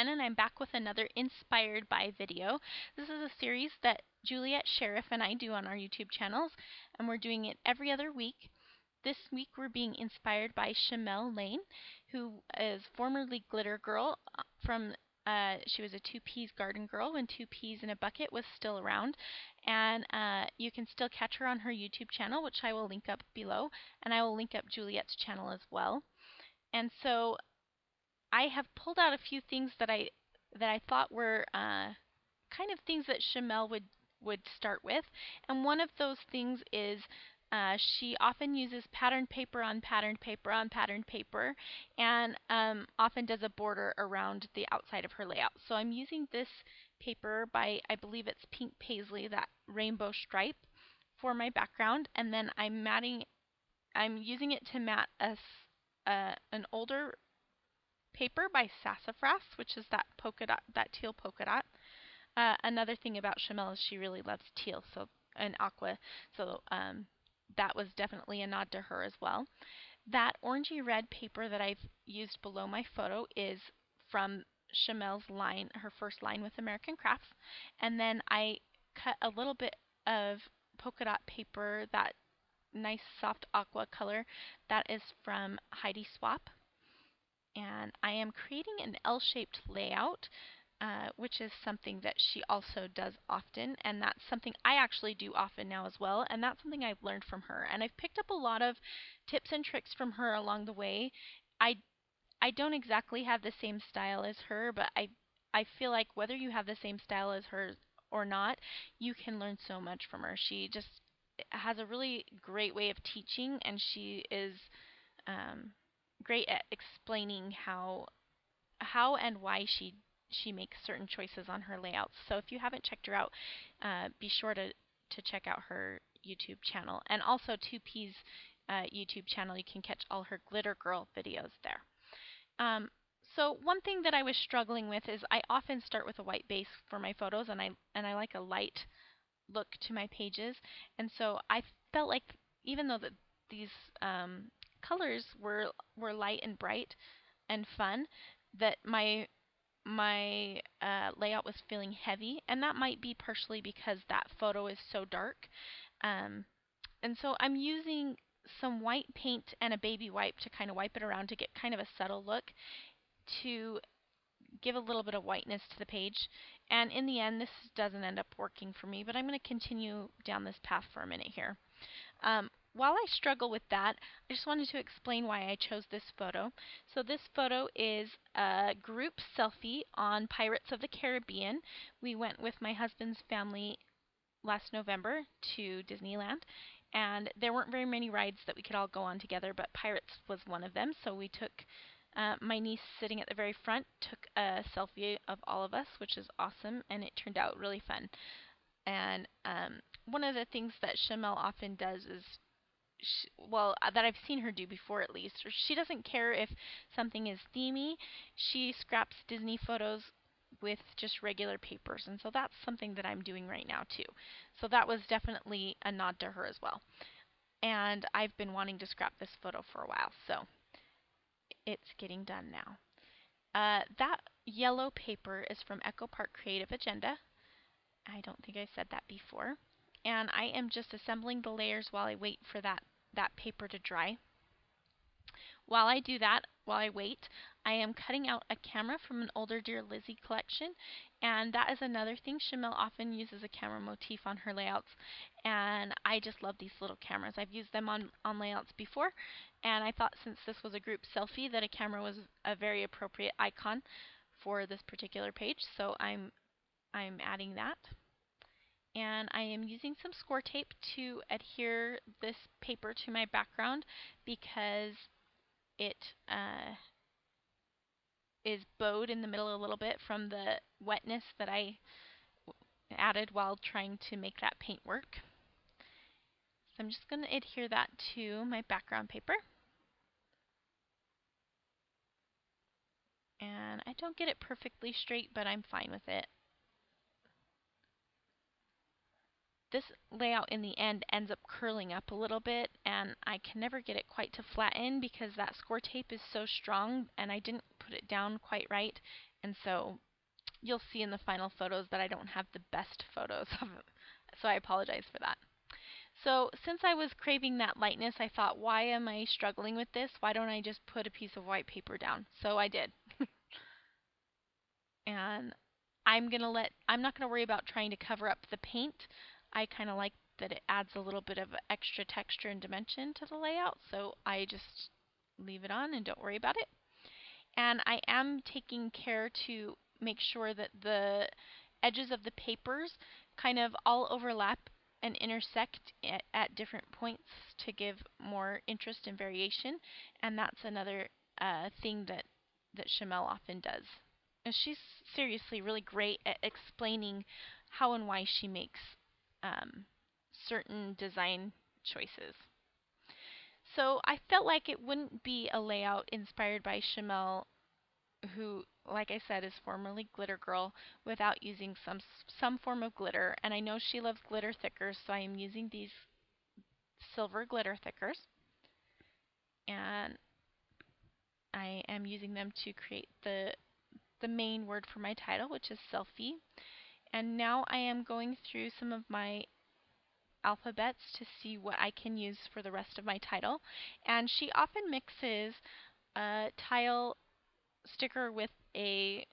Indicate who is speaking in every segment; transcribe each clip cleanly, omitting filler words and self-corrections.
Speaker 1: Jen, and I'm back with another Inspired By video. This is a series that Juliet, Sheriff, and I do on our YouTube channels, and we're doing it every other week. This week we're being inspired by Shimelle Laine, who is formerly Glitter Girl she was a Two Peas garden girl when Two Peas in a Bucket was still around, and you can still catch her on her YouTube channel, which I will link up below, and I will link up Juliet's channel as well. And so I have pulled out a few things that I thought were kind of things that Shimelle would start with, and one of those things is she often uses patterned paper on patterned paper on patterned paper, and often does a border around the outside of her layout. So I'm using this paper by, I believe it's Pink Paisley, that rainbow stripe, for my background, and then I'm using it to mat an older paper by Sassafras, which is that polka dot, that teal polka dot. Another thing about Shimelle is she really loves teal, and aqua, so that was definitely a nod to her as well. That orangey red paper that I've used below my photo is from Shimelle's line, her first line with American Crafts, and then I cut a little bit of polka dot paper, that nice soft aqua color, that is from Heidi Swap. And I am creating an L-shaped layout, which is something that she also does often, and that's something I actually do often now as well, and that's something I've learned from her. And I've picked up a lot of tips and tricks from her along the way. I don't exactly have the same style as her, but I feel like whether you have the same style as her or not, you can learn so much from her. She just has a really great way of teaching, and she is great at explaining how and why she makes certain choices on her layouts. So if you haven't checked her out, be sure to check out her YouTube channel, and also Two Peas YouTube channel. You can catch all her Glitter Girl videos there. So one thing that I was struggling with is I often start with a white base for my photos, and I like a light look to my pages, and so I felt like even though these colors were light and bright and fun, that my layout was feeling heavy, and that might be partially because that photo is so dark. And so I'm using some white paint and a baby wipe to kind of wipe it around to get kind of a subtle look, to give a little bit of whiteness to the page. And in the end, this doesn't end up working for me, but I'm going to continue down this path for a minute here. While I struggle with that, I just wanted to explain why I chose this photo. So this photo is a group selfie on Pirates of the Caribbean. We went with my husband's family last November to Disneyland, and there weren't very many rides that we could all go on together, but Pirates was one of them. So we took, my niece sitting at the very front, took a selfie of all of us, which is awesome, and it turned out really fun. And one of the things that Shimelle often does is, that I've seen her do before at least, she doesn't care if something is themey. She scraps Disney photos with just regular papers, and so that's something that I'm doing right now too. So that was definitely a nod to her as well. And I've been wanting to scrap this photo for a while, so it's getting done now. That yellow paper is from Echo Park Creative Agenda. I don't think I said that before. And I am just assembling the layers while I wait for that paper to dry. While I do that, while I wait, I am cutting out a camera from an older Dear Lizzie collection, and that is another thing. Shimelle often uses a camera motif on her layouts, and I just love these little cameras. I've used them on layouts before, and I thought since this was a group selfie that a camera was a very appropriate icon for this particular page, so I'm adding that. And I am using some score tape to adhere this paper to my background because it is bowed in the middle a little bit from the wetness that I added while trying to make that paint work. So I'm just going to adhere that to my background paper. And I don't get it perfectly straight, but I'm fine with it. This layout in the end ends up curling up a little bit, and I can never get it quite to flatten because that score tape is so strong and I didn't put it down quite right, And so you'll see in the final photos that I don't have the best photos of it. So I apologize for that. So since I was craving that lightness, I thought, why am I struggling with this? Why don't I just put a piece of white paper down? So I did. And I'm not gonna worry about trying to cover up the paint. I kind of like that it adds a little bit of extra texture and dimension to the layout, so I just leave it on and don't worry about it. And I am taking care to make sure that the edges of the papers kind of all overlap and intersect at different points to give more interest and variation. And that's another thing that Shimelle often does. And she's seriously really great at explaining how and why she makes certain design choices. So I felt like it wouldn't be a layout inspired by Shimelle, who, like I said, is formerly Glitter Girl, without using some form of glitter. And I know she loves glitter thickers, so I am using these silver glitter thickers. And I am using them to create the main word for my title, which is selfie. And now I am going through some of my alphabets to see what I can use for the rest of my title. And she often mixes a tile sticker with a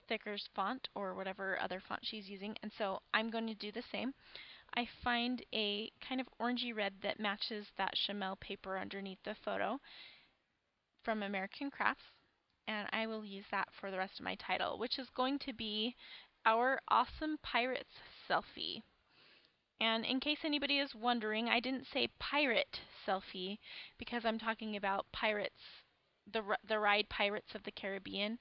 Speaker 1: Thicker's font or whatever other font she's using, and so I'm going to do the same. I find a kind of orangey red that matches that Shimelle paper underneath the photo from American Crafts, and I will use that for the rest of my title, which is going to be Our Awesome Pirates Selfie. And in case anybody is wondering, I didn't say pirate selfie because I'm talking about pirates, the ride Pirates of the Caribbean,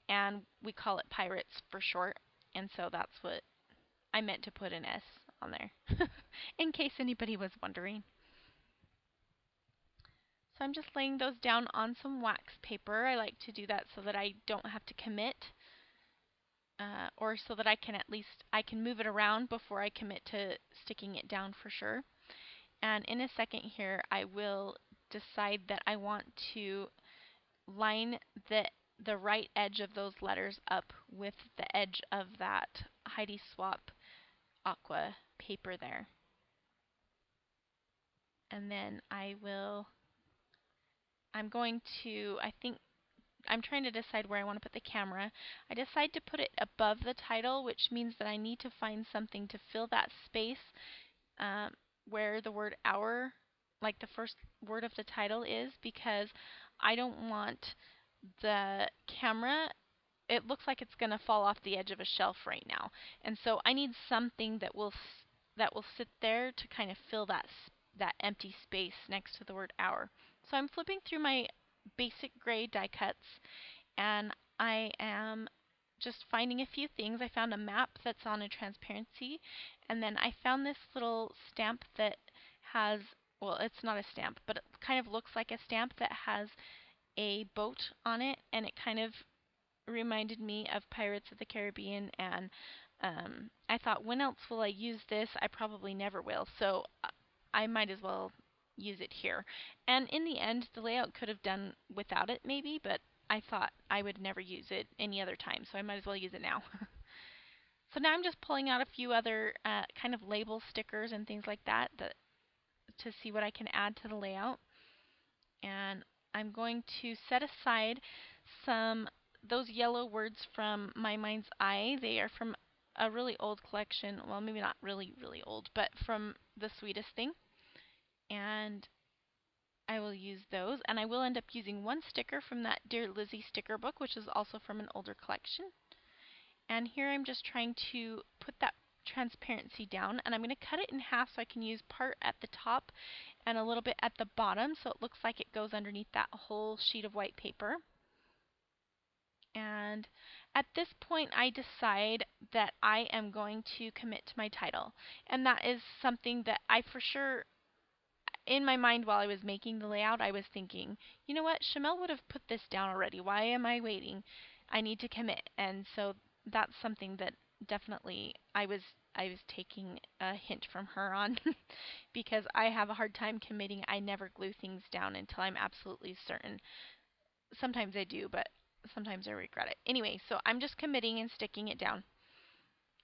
Speaker 1: and we call it pirates for short, and so that's what I meant to put an S on there, in case anybody was wondering. So I'm just laying those down on some wax paper. I like to do that so that I don't have to commit, or so that I can at least move it around before I commit to sticking it down for sure. And in a second here, I will decide that I want to line the right edge of those letters up with the edge of that Heidi Swap aqua paper there. And then I'm going to, I'm trying to decide where I want to put the camera. I decide to put it above the title, which means that I need to find something to fill that space where the word our, like the first word of the title is, because I don't want the camera, it looks like it's going to fall off the edge of a shelf right now. And so I need something that will sit there to kind of fill that empty space next to the word our. So I'm flipping through my basic gray die cuts, and I am just finding a few things. I found a map that's on a transparency, and then I found this little stamp that has, well, it's not a stamp, but it kind of looks like a stamp that has a boat on it, and it kind of reminded me of Pirates of the Caribbean, and I thought, when else will I use this? I probably never will, so I might as well use it here. And in the end, the layout could have done without it maybe, but I thought I would never use it any other time, so I might as well use it now. So now I'm just pulling out a few other kind of label stickers and things like that to see what I can add to the layout. And I'm going to set aside those yellow words from My Mind's Eye. They are from a really old collection. Well, maybe not really, really old, but from The Sweetest Thing. And I will use those. And I will end up using one sticker from that Dear Lizzie sticker book, which is also from an older collection. And here I'm just trying to put that transparency down, and I'm going to cut it in half so I can use part at the top and a little bit at the bottom, so it looks like it goes underneath that whole sheet of white paper. And at this point I decide that I am going to commit to my title, and that is something that I for sure, in my mind while I was making the layout, I was thinking, you know what, Shimelle would have put this down already. Why am I waiting? I need to commit. And so that's something that definitely I was taking a hint from her on because I have a hard time committing. I never glue things down until I'm absolutely certain. Sometimes I do, but sometimes I regret it. Anyway, so I'm just committing and sticking it down.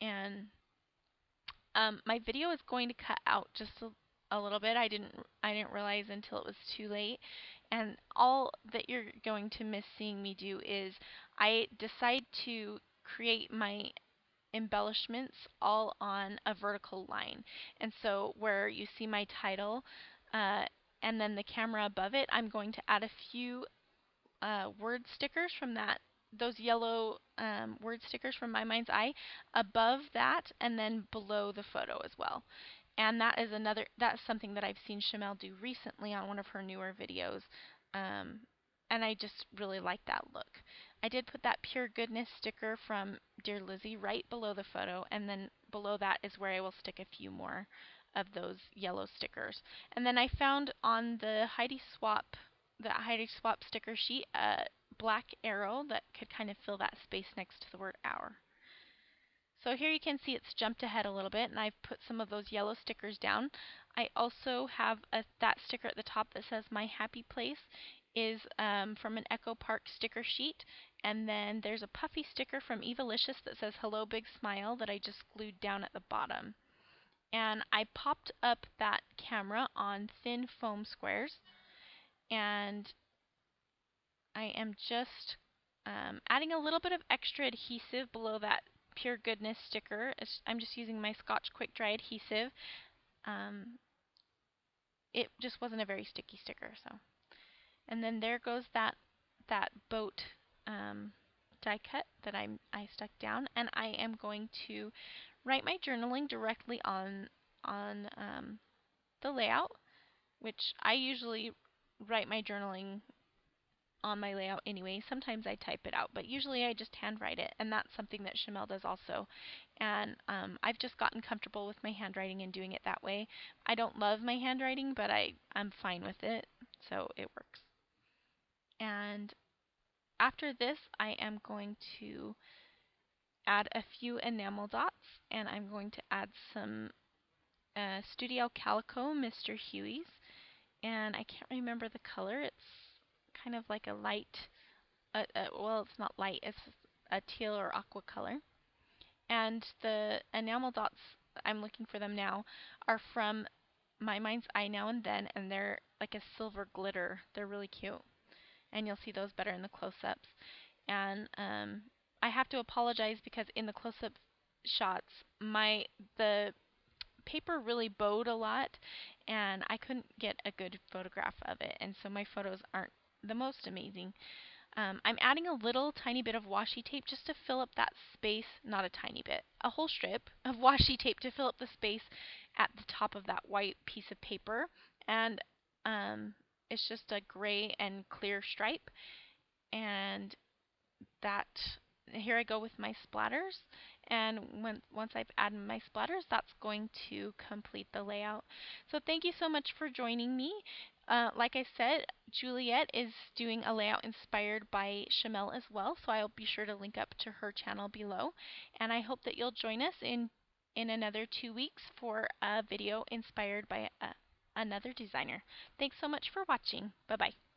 Speaker 1: And my video is going to cut out just a little bit. I didn't realize until it was too late. And all that you're going to miss seeing me do is I decide to create my embellishments all on a vertical line. And so where you see my title uh, and then the camera above it, I'm going to add a few word stickers from those yellow word stickers from My Mind's Eye above that and then below the photo as well. And that's something that I've seen Shimelle do recently on one of her newer videos. And I just really like that look. I did put that Pure Goodness sticker from Dear Lizzie right below the photo, and then below that is where I will stick a few more of those yellow stickers. And then I found on the Heidi Swap sticker sheet a black arrow that could kind of fill that space next to the word hour. So here you can see it's jumped ahead a little bit, and I've put some of those yellow stickers down. I also have that sticker at the top that says My Happy Place is from an Echo Park sticker sheet. And then there's a puffy sticker from Evalicious that says Hello Big Smile that I just glued down at the bottom. And I popped up that camera on thin foam squares, and I am just adding a little bit of extra adhesive below that Pure Goodness sticker. I'm just using my Scotch Quick Dry adhesive. It just wasn't a very sticky sticker, so. And then there goes that boat die cut that I stuck down, and I am going to write my journaling directly on the layout, which I usually write my journaling on my layout anyway. Sometimes I type it out, but usually I just handwrite it, and that's something that Shimelle does also. And I've just gotten comfortable with my handwriting and doing it that way. I don't love my handwriting, but I'm fine with it, so it works. And after this, I am going to add a few enamel dots, and I'm going to add some Studio Calico Mr. Huey's, and I can't remember the color. It's kind of like a light, well, it's not light, it's a teal or aqua color. And the enamel dots, I'm looking for them now, are from My Mind's Eye Now and Then, and they're like a silver glitter. They're really cute, and you'll see those better in the close-ups. And I have to apologize because in the close-up shots, the paper really bowed a lot, and I couldn't get a good photograph of it, and so my photos aren't the most amazing. I'm adding a little tiny bit of washi tape just to fill up that space, not a tiny bit, a whole strip of washi tape to fill up the space at the top of that white piece of paper. And it's just a gray and clear stripe. And that here I go with my splatters, and once I've added my splatters, that's going to complete the layout. So thank you so much for joining me. Like I said, Juliet is doing a layout inspired by Shimelle as well, so I'll be sure to link up to her channel below. And I hope that you'll join us in another 2 weeks for a video inspired by another designer. Thanks so much for watching. Bye-bye.